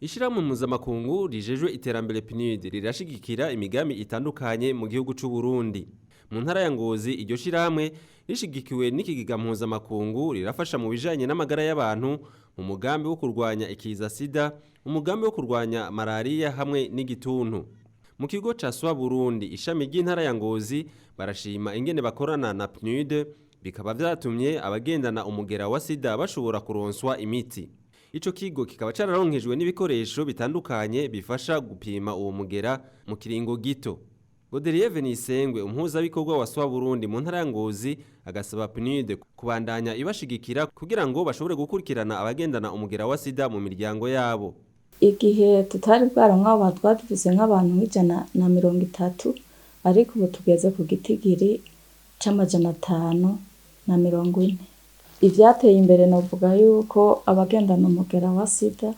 Ishirahamwe mpuzamakungu rijejwe iterambere Pnud rirashigikira imigambi itandukanye mu gihugu c'u Burundi. Mu ntara ya Ngozi iryo shirahamwe rishigikiwe n'ikigega mpuzamakungu rirafasha mu bijanye n'amagara y'abantu mu mugambi wo kurwanya ikiza sida, umugambi wo kurwanya malaria hamwe n'igituntu. Mu kigo ca Bw'Uburundi ishami ry'intara ya Ngozi barashima ingene bakorana na Pnud bikaba vyatumye abagendana umugera wa sida bashobora kuronswa imiti. Ico kigo kikaba cararonkejwe n'ibikoresho bitandukanye bifasha gupima uwo mugera mu kiringo gito. Godelieve Nisengwe umuhuzabikorwa wa Bw'Uburundi mu ntara ya Ngozi agasaba Pnud kubandanya ibashigikira kugira ngo bashobore gukurikirana abagendana umugera wa sida mu miryango yabo. Igihe tutari bwaronka twatufise nk'abantu 130 ariko ubu tugeze ku gitigiri c'540. Ivyateye imbere novuga yuko abagendana umugera wa sida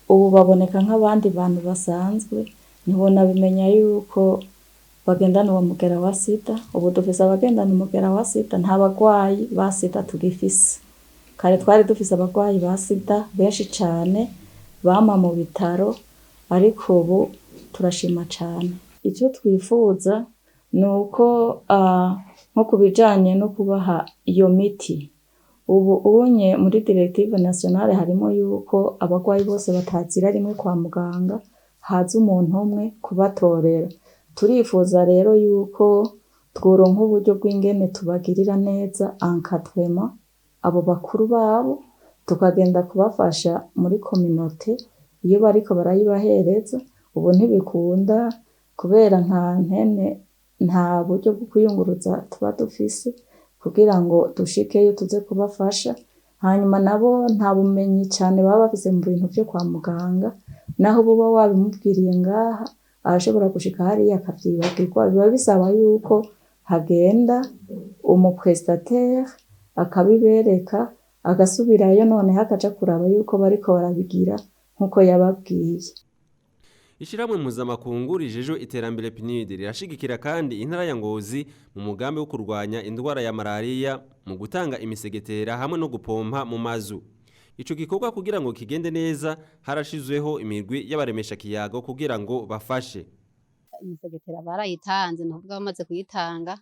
ubu baboneka nk'abandi bantu basanzwe, ntibona bimenya yuko bagendana uwo mugera wa sida. Ubu dufise abagendana umugera wa sida, nta bagwayi ba sida tugifise. Kare twari dufise abagwayi ba sida benshi cane bama mu bitaro, ariko ubu turashima cane. Ico twifuza nuko nko kubijanye no kubaha iyo miti, ubu unye muri directive nationale harimo yuko abagwayi bose batazira rimwe kwa muganga, haza umuntu umwe kubatorera. Turifuza rero yuko tworonka uburyo bw'ingene tubagirira neza encadrement abo bakuru babo, tukagenda kubafasha muri communauté iyo bariko barayibahereza. Ubu ntibikunda kubera nta buryo bwo kuyunguruza tuba dufise kugira ngo dushikeyo tuze kubafasha. Hanyuma nabo nta bumenyi cyane baba bafise mu bintu byo kwa muganga, naho buba wabimubwiriye ngaha arashobora gushika hariya akavyibagirwa. Biba bisaba yuko hagenda umuprestataire akabibereka, agasubirayo none hakaja kuraba yuko bariko barabigira nkuko yababwiye. Ishirahamwe mpuzamakungu rijejwe iterambere Pnud rirashigikira kandi intara ya Ngozi mu mugambi wo kurwanya indwara ya malaria mu gutanga imisegetera hamwe no gupompa mu mazu. Ico gikorwa kugira ngo kigende neza harashizweho imirwi y'abaremesha kiyago kugira ngo bafashe. Imisegetera barayitanze, nubwo bamaze kuyitanga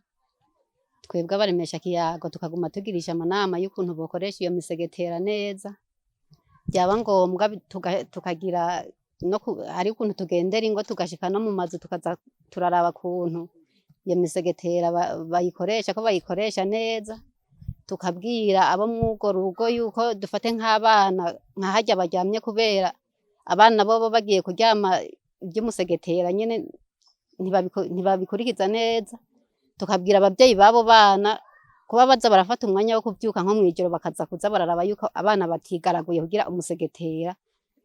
twebwe abaremesha kiyago tukaguma tugirisha amanama y'ukuntu bokoresha iyo misegetera neza. Byaba ngombwa tukagira no ari kuntu tugendera ingo tugashika no mu mazu tukaza turaraba kuntu iyo misegetera bayikoresha ko bayikoresha neza. Tukabwira abo mwugo rugo yuko dufate nk'abana nkahajya baryamye, kubera abana bo bagiye kuryama iby'umusegetera nyene ntibabikurikiza neza. Tukabwira abavyeyi babo bana kuba baza barafata umwanya wo kuvyuka nko mwijoro bakaza kuza bararaba yuko abana batigaraguye kugira umusegetera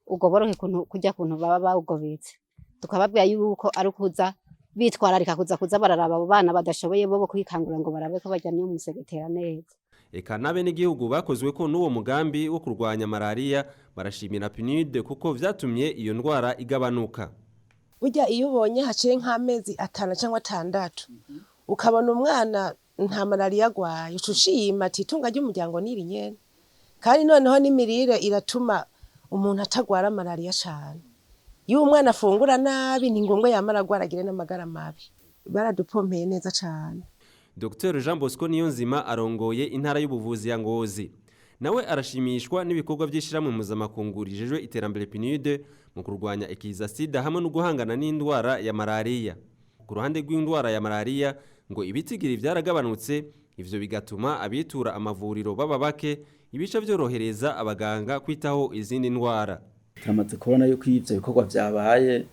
ugoboroke kujya kuntu baba bawugobetse. Tukababwira yuko ari kuza bitwararika kuza bararaba abo bana badashoboye bo kwikangura ngo barabe ko baryamye mu musegetera neza. Eka nabe n'igihugu bakozwe ko n'uwo mugambi wo kurwanya malaria barashimira Pnud kuko vyatumye iyo ndwara igabanuka. Burya iyo ubonye haciye nk'amezi 5 cyangwa 6 ukabona umwana nta malaria agwaye, ucushima ati itunga ry'umuryango niri nyene. Kandi noneho n'imirire iratuma umuntu atagwara malaria cyane. Iyo umwana afungura nabi ni ngombwa yamara agwaragire n'amagara mabi. Baradupompeye neza cyane. Dr. Jean Bosco Niyonzima arongoye intara y'ubuvuzi ya Ngozi. Nawe arashimishwa n'ibikorwa by'ishirahamwe mpuzamakungu rijejwe iterambere Pnud mu kurwanya ikiza sida hamwe no guhangana n'indwara ya malaria. Ku ruhande rw'indwara ya malaria ngo ibitigiri vyaragabanutse, ivyo bigatuma abitura amavuriro baba bake, ibica byorohereza abaganga kwitaho izindi ndwara. Turamaze kubona yuko ivyo bikorwa vyabaye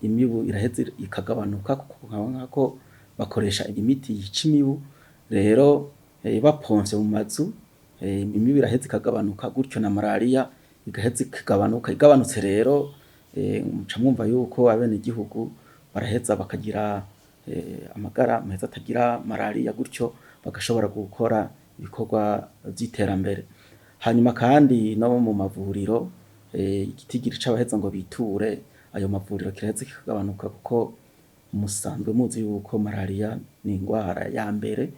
imibu iraheze ikagabanuka kuko bakoresha imiti yica imibu. Rero baponse mu mazu imibu iraheze ikagabanuka, gutyo na malaria igaheze ikagabanuka. Igabanutse rero muca mwumva yuko abene igihugu baraheza bakagira amagara meza atagira malaria, gutyo bagashobora gukora ibikorwa by'iterambere. Hanyuma kandi no mu mavuriro igitigiri c'abaheza ngo biture ayo mavuriro kiraheze kikagabanuka, kuko musanzwe muzi yuko malaria ni indwara ya mbere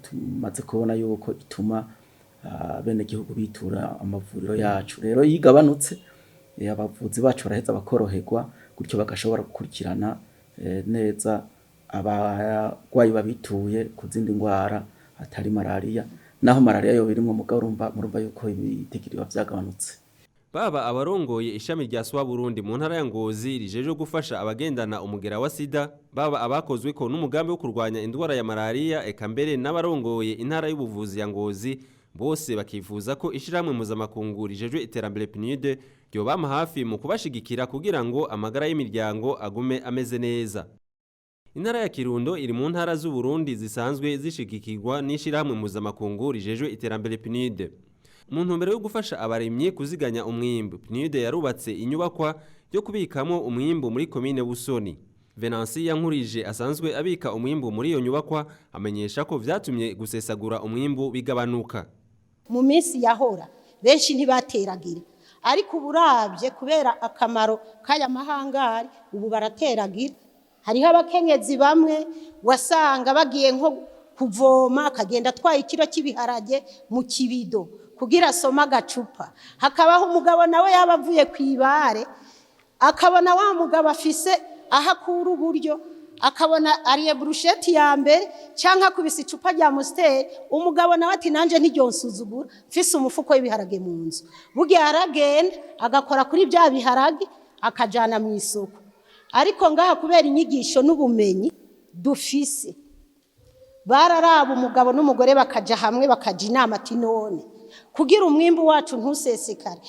tumaze kubona yuko ituma bene gihugu bitura amavuriro yacu. Rero yigabanutse abavuzi bacu baraheza bakoroherwa gutyo bagashobora gukurikirana neza abarwayi babituye ku zindi ndwara atari malaria naho malaria yo birimwe murumva yuko ibitigiriwa vyagabanutse. Baba abarongoye ishami rya Bw'Uburundi mu ntara ya Ngozi rijeje gufasha abagendana umugera wa sida, baba abakozwe ko n'umugambi wo kurwanya indwara ya malaria eka mbere n'abarongoye intara y'ubuvuzi ya Ngozi, bose bakifuza ko ishiramwe mpuzamakungu rijejwe iterambere Pnud ryobama hafi mu kubashigikira kugira ngo amagara y'imiryango agume ameze neza. Intara ya Kirundo iri mu ntara z'u Burundi zisanzwe zishigikirwa n'ishiramwe mpuzamakungu rijejwe iterambere Pnud. Mu ntumbero yo gufasha abaremye kuziganya umwimbu, Pnud yarubatse inyubakwa yo kubikamo umwimbu muri komine Busoni. Venansi Yankurije asanzwe abika umwimbu muri iyo nyubakwa amenyesha ko vyatumye gusesagura umwimbu bigabanuka. Mu minsi yahora benshi ntibateragira, ariko uburavye kubera akamaro kaya mahangari ubu barateragira. Hariho abakenyezi bamwe wasanga bagiye nko kuvoma akagenda atwaye ikiro cy'ibiharage mu kibido kugira asoma agacupa. Hakabaho umugabo nawe yabavuye kwibare akabona wa mugabo afise ahakura uburyo akabona ariye brusheti ya mbere canka kubisa icupa rya Monster, umugabo nawe ati nanje ntiryonsuzugura mfise umufuko w'ibiharage mu nzu. Bugiye aragenda agakora kuri bya biharage akajana mu isoko. Ariko ngaha kubera inyigisho n'ubumenyi dufise bararaba umugabo n'umugore bakaja hamwe bakaja inama ati none kugira umwimbu wacu ntusesekare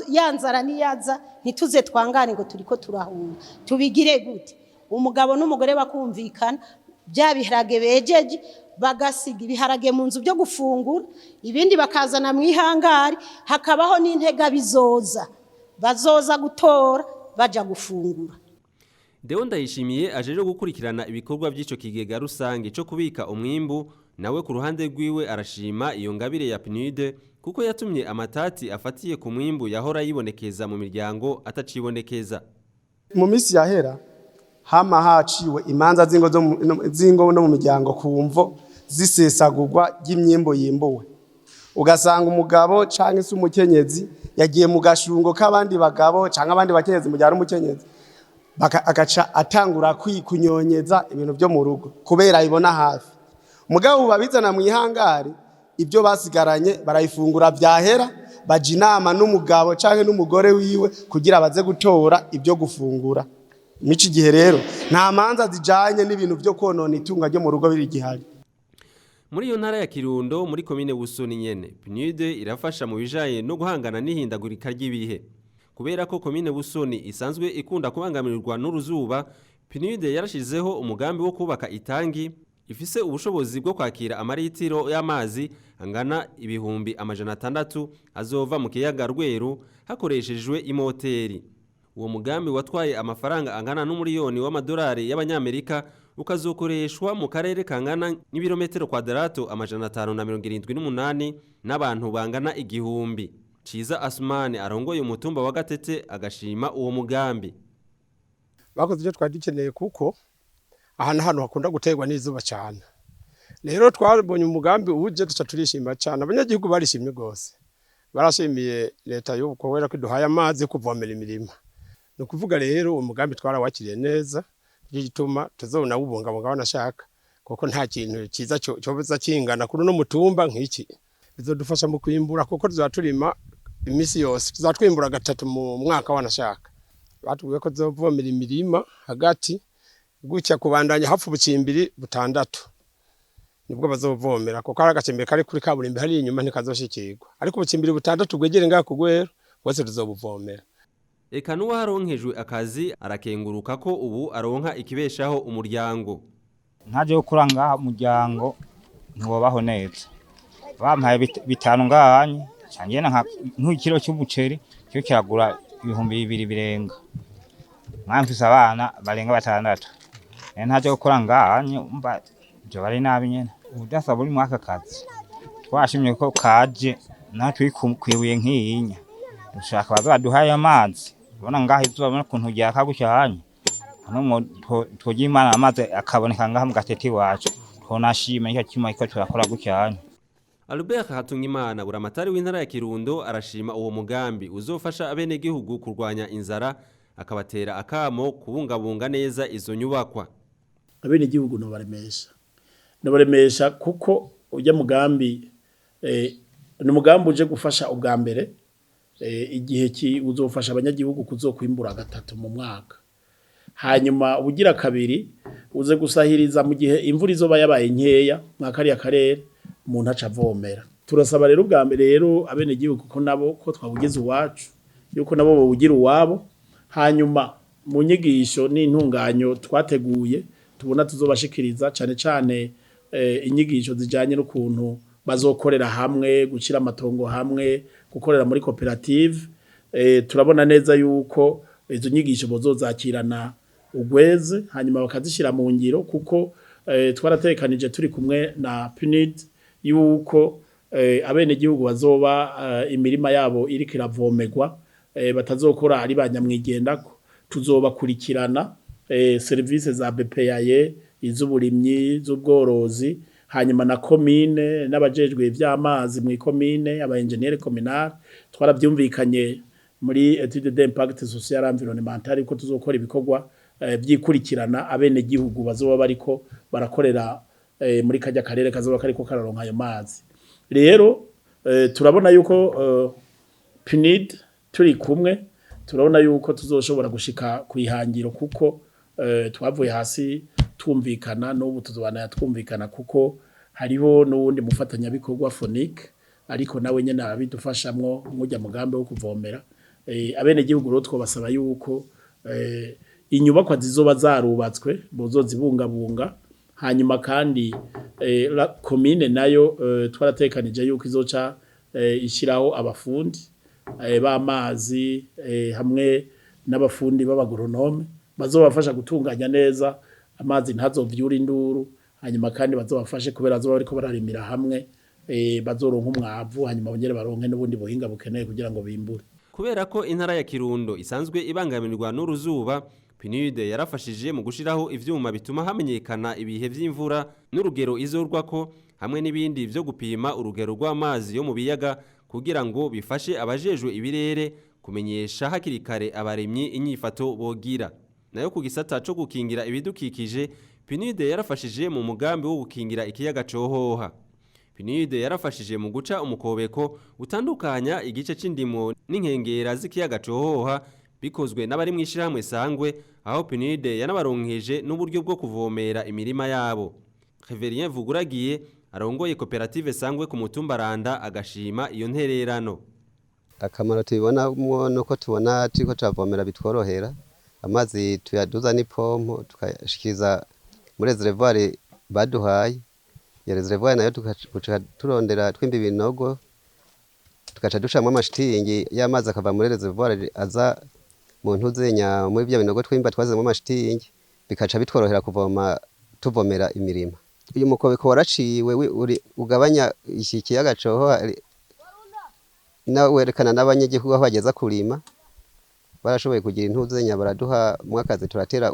yanzara niyaza ntituze twangane ngo turiko turahunga tubigire gute. Umugabo n'umugore bakumvikana bya biharage bejeje bagasiga ibiharage mu nzu byo gufungura, ibindi bakazana mu ihangari, hakabaho n'intega bizoza bazoza gutora baja gufungura. Deo Ndayishimiye ajeje gukurikirana ibikorwa by'ico kigega rusange cyo kubika umwimbu, nawe ku ruhande rwiwe arashima iyo ngabire ya Pnud kuko yatumye amatati afatiye ku mwimbu yahora yibonekeza mu miryango atacibonekeza. Mu misi yahera hama haciwe imanza zingo no mu miryango kumvo zisesagurwa ry'imyimbo yimbuwe. Ugasanga umugabo canke se umukenyezi yagiye mu gashungo k'abandi bagabo canke abandi bakenyezi mu gihe ari umukenyezi agaca atangura kwikunyonyeza ibintu byo mu rugo kubera ibona hafi. Mugabo babizana mu ihangari ibyo basigaranye barayifungura byahera baje inama n'umugabo canke n'umugore wiwe kugira baze gutora ibyo gufungura. Mici gihe rero nta manza zijanye n'ibintu byo konona itunga ryo mu rugo biri gihari. Muri iyo ntara ya Kirundo muri komine Busoni nyene Pnud irafasha mu bijaye no guhangana n'ihindagurika ry'ibihe. Kubera ko komine Busoni isanzwe ikunda kubangamirirwa n'uruzuba, Pnud yarashizeho umugambi wo kubaka itangi ifise ubushobozi bwo kwakira amaritiro y'amazi angana ibihumbi 600 azova mu kiyaga Rweru hakoreshejwe imoteri. Uwo mugambi watwaye amafaranga angana n'umuriyoni w'amadolari y'abanyamerika ukazokoreshwa mu karere kangana n'ibirometero kwadrato 578 n'abantu bangana igihumbi. Ciza Asmani arongoye umutumba wa Gatete agashima uwo mugambi. Bakoze icyo twari dukeneye kuko ahantu hakunda guterwa n'izuba cyane. Rero twabonye umugambi uje duca turishima cyane. Abanyagihugu barishimye gose. Barashimiye leta y'uko wera kwiduhaye amazi kuvomera imirima. No kuvuga rero umugambi twarawakiriye neza gituma tuzobona ubungabunga banashaka kuko nta kintu ciza cyobuza kingana kuri no mutumba nk'iki. Bizodufasha mu kwimbura kuko tuzaturima imisi yose tuzatwimbura gatatu mu mwaka wanashaka. Batubwiye ko tuzovomera imirima hagati gutya kubandanya hafu bucimbiri butandatu nibwo bazovomera kuko ari agacembere kari kuri kaburimbi hari inyuma ntikazoshikirwa, ariko bucimbiri butandatu gwegere ngaha kugwero bose tuzobuvomera. Eka nuwa haronkejwe akazi arakenguruka ko ubu aronka ikibeshaho umuryango. Ntaje gukura ngaha umuryango ntiwobaho neza. Bampaye bitanu ngahanye cangiye nk'ikiro cy'umuceri cyo kiragura 200 birenga. Mwamfise abana barenga 6. Ntaje gukura ngahanye umba byo bari nabi nyene. Udasa buri mwaka kazi. Twashimye ko kaje natwe kwibuye nk'iyinya. Dushaka bazaduhaye amazi. Bona ngaho izubabona kuntu ryakagucyanye. Hano twogimana amazi akaboneka ngaha mu Gatete wacu. Twonashima icyo cyuma iko turakora gucyanye. Albert Hatungimana buramatari w'intara ya Kirundo arashima uwo mugambi uzofasha abenegihugu kurwanya inzara akabatera akamo kubungabunga neza izo nyubakwa. Abenegihugu nobaremesha kuko ujya mugambi ni umugambi uje gufasha ubwa mbere igihe uzofasha abanyagihugu kuzokwimbura gatatu mu mwaka. Hanyuma ubugira kabiri uze gusahiriza mu gihe imvura izoba yabaye nkeya mwakari akarere umuntu aca avomera. Turasaba rero ubwa mbere rero abenegihugu ko nabo ko twabugeze uwacu yuko nabo bawugira uwabo. Hanyuma mu nyigisho n'intunganyo twateguye tubona tuzobashikiriza cyane cyane inyigisho zijanye n'ukuntu bazokorera hamwe, gucira amatongo hamwe, gukorera muri koperative. Turabona neza yuko izo nyigisho bozozakirana ugweze hanyuma bakazishira mu ngiro kuko twaratekanije turi kumwe na Pnud yuko abenegihugu bazoba imirima yabo iriko iravomegwa batazokora ari banyamwigendako. Tuzobakurikirana service za BPAye izuburimyi z'ubworozi hanyuma na commune n'abajejwe ivy'amazi mu commune aba engineer communal twaravyumvikanye muri étude d'impact social environnemental ko tuzokora ibikorwa byikurikirana abenegihugu bazoba bariko barakorera muri kajya karere kazoba kariko kararonka ayo mazi. Rero turabona yuko Pnud turi kumwe turabona yuko tuzoshobora gushika kwihangiro kuko twavuye hasi twumvikana n'ubu tuzobana twumvikana kuko hariho n'uwundi mufatanya bikorwa Phonique ariko nawe nyene abidufashamwo mujya mugambe wo kuvomera. Abenegihugu rero twobasaba yuko inyubakwa zizoba zarubatswe bozozibungabunga hanyuma kandi la commune nayo twaratekanije yuko izoca ishiraho abafundi b'amazi hamwe n'abafundi b'abagoronome bazobafasha gutunganya neza amazi ntazovyura induru hanyuma kandi bazobafashe kubera azoba bariko bararimira hamwe bazoronka umwavu hanyuma bongere baronke n'ubundi buhinga bukeneye kugira ngo bimbure. Kubera ko intara ya Kirundo isanzwe ibangamirwa n'uruzuba, Pnud yarafashije mu gushiraho ivyuma bituma hamenyekana ibihe vy'imvura n'urugero izorwako hamwe n'ibindi vyo gupima urugero rw'amazi yo mu biyaga kugira ngo bifashe abajejwe ibirere kumenyesha hakiri kare abaremyi inyifato bogira. Nayo ku gisata cyo gukingira ibidukikije, Pnud yarafashije mu mugambi wo gukingira ikiyaga cohoha. Pnud yarafashije mu guca umukobeko utandukanya igice c'indimo n'inkengera z'ikiyaga cohoha bikozwe n'abari mwishirahamwe sangwe aho Pnud yanabaronkeje n'uburyo bwo kuvomera imirima yabo. Reverien Vuguragiye arongoye koperative sangwe ku mutumba Randa agashima iyo ntererano. Akamaro tubonamwo nuko tubona turiko turavomera bitworohera amazi tuyaduza n'ipompo tukashikiza muri reservoir baduhaye. Ya reservoir nayo tukaca turondera twimba ibinogo tukaca dushamwa amashitingi y'amazi akava muri reservoir aza mu ntuzenya muri bya binogo twimba twazemo amashitingi bikaca bitworohera kuvoma tuvomera imirima. Uyu mukobeko waraciwe ugabanya iki kiyaga coho na werekana n'abanyagihugu aho bageza kurima barashoboye kugira intuzenya baraduha mwakazi turatera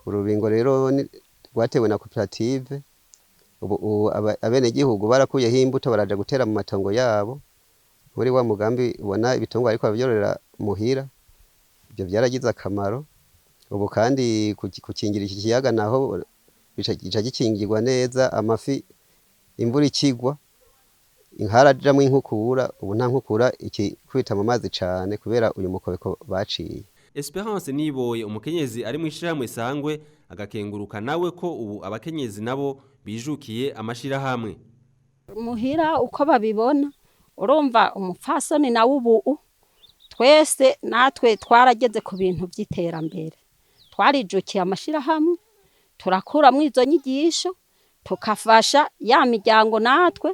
urubingo rero rwatewe na koperative. Ubu abenegihugu barakuyeho imbuto baraja gutera mu matongo yabo muri wa mugambi ubona ibitongo ariko babyorera muhira. Ibyo byaragize akamaro. Ubu kandi kukingira iki kiyaga naho bica gikingirwa neza amafi imvura ikigwa inkarajamwe inkukura. Ubu nta nkukura iki kwita mu mazi cyane kubera uyu mukobeko baciye. Esperance Niboye umukenyezi ari mwishirahamwe sangwe agakenguruka nawe ko ubu abakenyezi nabo bijukiye amashira hamwe. Muhira uko babibona urumva umupfasoni nawe ubu twese natwe twarageze ku bintu by'iterambere. Twarijukiye amashira hamwe turakuramwo izo nyigisho tukafasha ya miryango natwe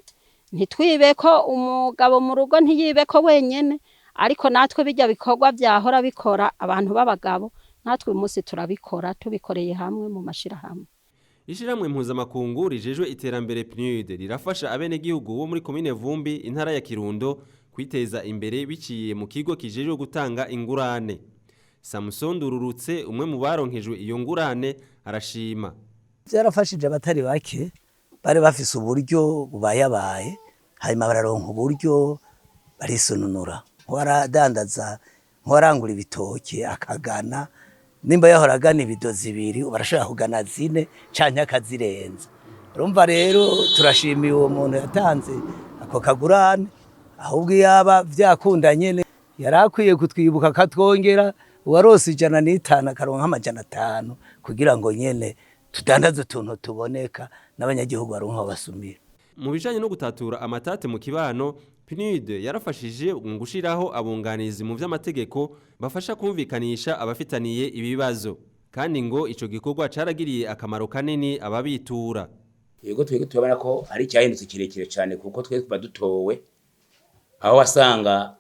ntitwibe ko umugabo mu rugo ntiyibe ko wenyene ariko natwe bijya bikorwa byahora bikora abantu b'abagabo natwe umunsi turabikora tubikoreye hamwe mu mashira hamwe. Ishiramwe mpuzamakungu rijejwe iterambere Pnud rirafasha abenegihugu bo muri commune Vumbi intara ya Kirundo kwiteza imbere biciye mu kigo kijejwe gutanga ingurane. Samson Dururutse umwe mu baronkejwe iyo ngurane arashima. Byarafashije abatari bake bari bafise uburyo bubayabaye hanyuma bararonka uburyo barisununura nk'uwaradandaza nk'uwarangura ibitoke akagana nimba yahora agana ibidozi ibiri barashobora kugana zine canke akazirenza urumva rero turashimiye uwo muntu yatanze ako kagurane ahubwo yaba vyakunda nyene yarakwiye kutwibuka katwongera uwarose 105 akaronka 500 kugira ngo nyene tudandaze utuntu tuboneka n'abanyagihugu baronka basumira. Mu bijanye no gutatura amatate mu kibano Pnud yarafashije mu gushiraho abunganizi mu vy'amategeko bafasha kumvikanisha abafitaniye ibibazo kandi ngo ico gikorwa caragiriye akamaro kanini ababitura. Yego twege tubona ko ari cyahindutse kirekire cyane kuko twese kuba dutowe aho wasanga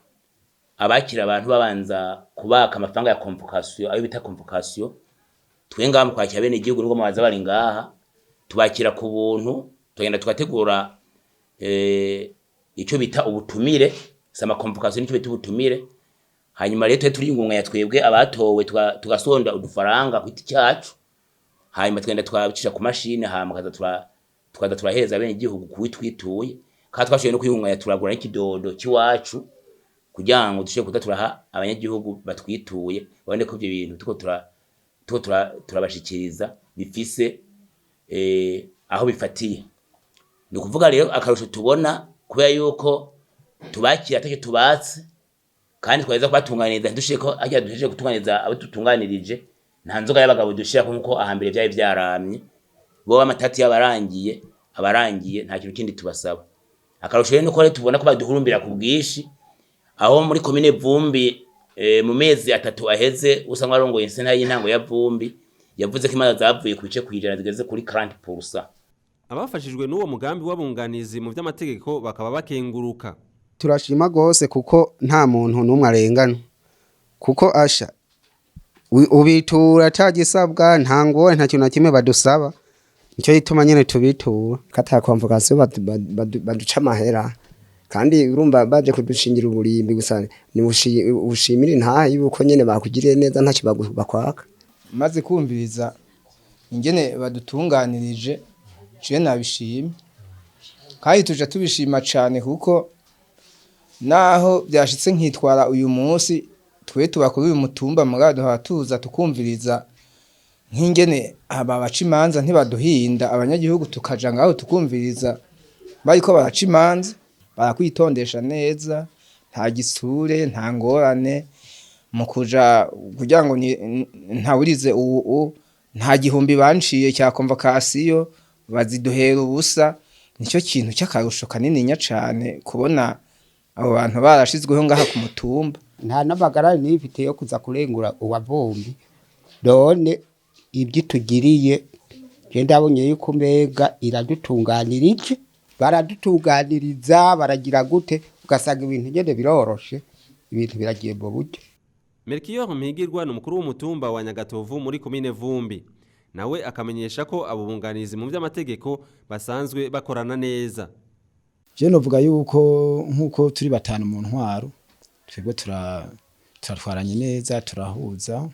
abakira abantu babanza kubaka amafaranga ya convocation ayo bita convocation twenga mu kwakira bene igihugu ngo mabaza bari ngaha tubakira ku buntu tugenda tugategura icyo bita ubutumire sama convocation nicyo bita ubutumire hanyuma rero turi ingunga ya twebwe abatowe tugasonda udufaranga kwiti cyacu hanyuma twenda twabicisha ku mashine hama kaza turaheza bene igihugu kuwitwituye kandi twashoye no kwiyunga ya turagura n'ikidodo kiwacu kugira ngo dushe kudaturaha abanyagihugu batwituye babone ko ibyo bintu tuko turabashikiriza bifise aho bifatiye ni kuvuga rero akarusho tubona kubera yuko tubakira atake tubatse kandi twaheza kubatunganiriza dushe ko ajya dushe gutunganiza abo tutunganirije nta nzoga y'abagabo dushira nkuko ahambere byaye byaramye bo amatati abarangiye nta kintu kindi tubasaba akarusho rero nuko tubona ko baduhurumbira ku bwishi aho muri komine Vumbi mu mezi 3 aheze usanga arongoye insena y'intango ya Vumbi yavuze ko imanza zavuye ku bice kwijana zigeze kuri 40%. Abafashijwe n'uwo mugambi w'abunganizi mu vy'amategeko bakaba bakenguruka. Turashima gose kuko nta muntu numwe arengana kuko asha ubitura tagisabwa nta ngore nta kintu nakimwe badusaba nicyo gituma nyene tubitura kata convocation baduca amahera kandi urumva baje kudushingira uburimbi gusa ni ubushimire nta yuko nyene bakugiriye neza nta kibakwaka maze kumviriza ingene badutunganirije je nabishimye kandi tuje tubishima cyane kuko naho byashitse nkitwara uyu munsi twe tubakuru uyu mutumba mugado hatuza tukumviriza nk'ingene aba bacimanza ntibaduhinda abanyagihugu tukaja ngaho tukumviriza bariko baraca imanza barakwitondesha neza nta gisure nta ngorane mu kuja kugira ngo ntawurize nta gihumbi banciye cya convocation baziduhera ubusa nicyo kintu cy'akarusho kanini nya cyane kubona abo bantu barashizweho ngaha ku mutumba nta n'amagara nifite yo kuza kurengura uwavumbi none ibyo tugiriye je ndabonye yuko mbega iradutunganirije baradutunganiriza baragira gute ugasanga ibintu ngende biroroshe ibintu biragiye mu buryo. Melchior Mpigirwa n'umukuru w'umutumba wa Nyagatovu muri komine Vumbi nawe akamenyesha ko abo bunganizi mu vy'amategeko basanzwe bakorana neza. Je novuga yuko nkuko turi batanu mu ntwaro twebwe turatwaranye neza turahuza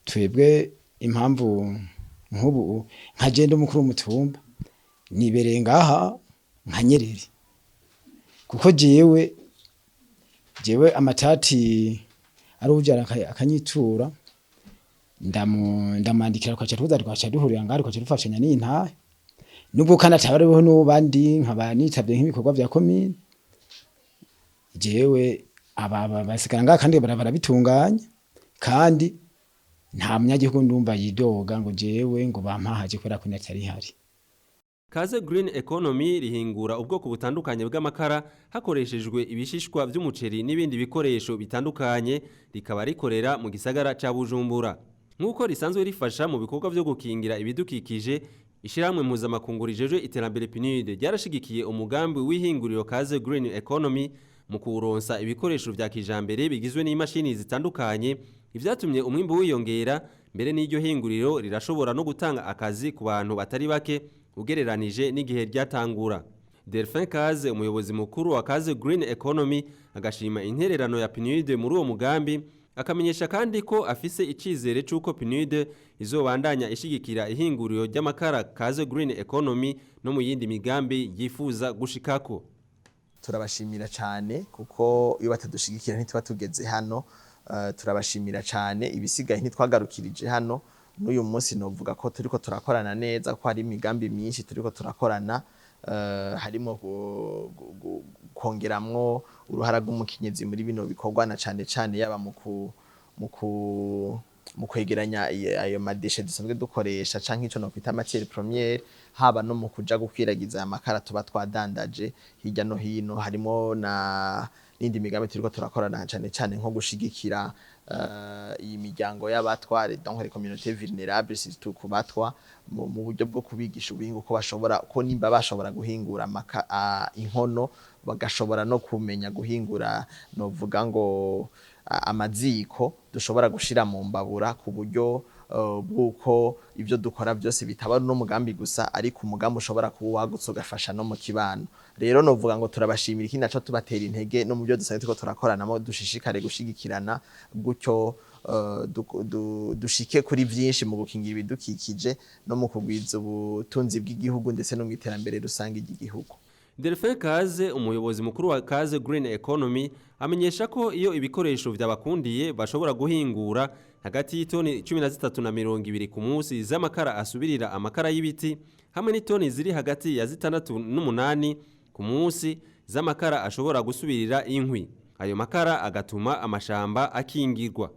twebwe impamvu nk'ubu nkagenda umukuru w'umutumba nibereye ngaha nkanyerere kuko jewe amatati ari ujana akanyitura ndamandikira kwa cyatuza rwacha duhurira ngari kwa cyarufashanya n'intahe nubwo kana tabareho n'ubandi nkaba nitabye nk'ibikorwa bya komine jewe aba basigara ngaka kandi barabitunganya kandi nta munyagihugu ndumva yidoga ngo jewe ngo bampahaje kwera ko natari hari. Kaze Green Economy rihingura ubwoko butandukanye bw'amakara hakoreshejwe ibishishwa by'umuceri n'ibindi bikoresho bitandukanye rikaba rikorera mu gisagara ca Bujumbura. Nkuko risanzwe rifasha mu bikorwa byo gukingira ibidukikije ishiramwe mpuzamakungu rijeje iterambere Pnud ryarashigikiye umugambi w'ihinguriro Kaze Green Economy mu kuronsa ibikoresho vya kijambere bigizwe n'imashini zitandukanye ivyatumye umwimbo wiyongera mbere n'iryo hinguriro rirashobora no gutanga akazi ku bantu batari bake ugereranije n'igihe ryatangura. Delphin Kaze umuyobozi mukuru wa Kaze Green Economy agashima intererano ya Pnud muri uwo mugambi akamenyesha kandi ko afise icizere c'uko Pnud izobandanya ishigikira ihinguriro ry'amakara kaze green economy no mu yindi migambi yifuza gushikako. Turabashimira cyane kuko iyo batadushigikira ntituba tugeze hano. Turabashimira cyane ibisigaye ntitwagarukirije hano. N'uyu munsi novuga ko turiko turakorana neza ko hari imigambi myinshi turiko turakorana, harimo kongeramwo uruhara rw'umukenyezi muri bino bikorwa na cyane yaba mu kwegeranya ayo madeshe dusanzwe dukoresha canke ico no kwita matière première, haba no mu kuja gukwiragiza amakara tuba twadandaje hirya no hino. Harimo na n'indi migambi turiko turakorana cyane nko gushigikira iyi miryango y'abatware, donc les communautés vulnérables, surtout kubatwa mu buryo bwo kubigisha ubuhinga uko bashobora ko nimba bashobora guhingura inkono bagashobora no kumenya guhingura novuga ngo amaziko dushobora gushira mu mbabura ku buryo bwuko ibyo dukora byose bitaba no mugambi gusa ariko umugambi ushobora kuba wagutse ugafasha no mu kibano. Rero novuga ngo turabashimira iki naco tubatera intege no mu byo dusanzwe tuko turakoranamo, dushishikare gushigikirana gutyo dushike kuri byinshi mu gukingira ibidukikije no mu kugwiza ubutunzi bw'igihugu ndetse no mu iterambere rusange ry'igihugu. Delphin Kaze, umuyobozi mukuru wa Kaze Green Economy, amenyesha ko iyo ibikoresho vyabakundiye bashobora guhingura hagati y'itoni 13 na 20 ku munsi z'amakara asubirira amakara y'ibiti hamwe n'itoni ziri hagati ya 6 n'umunani ku munsi z'amakara ashobora gusubirira inkwi. Ayo makara agatuma amashamba akingirwa.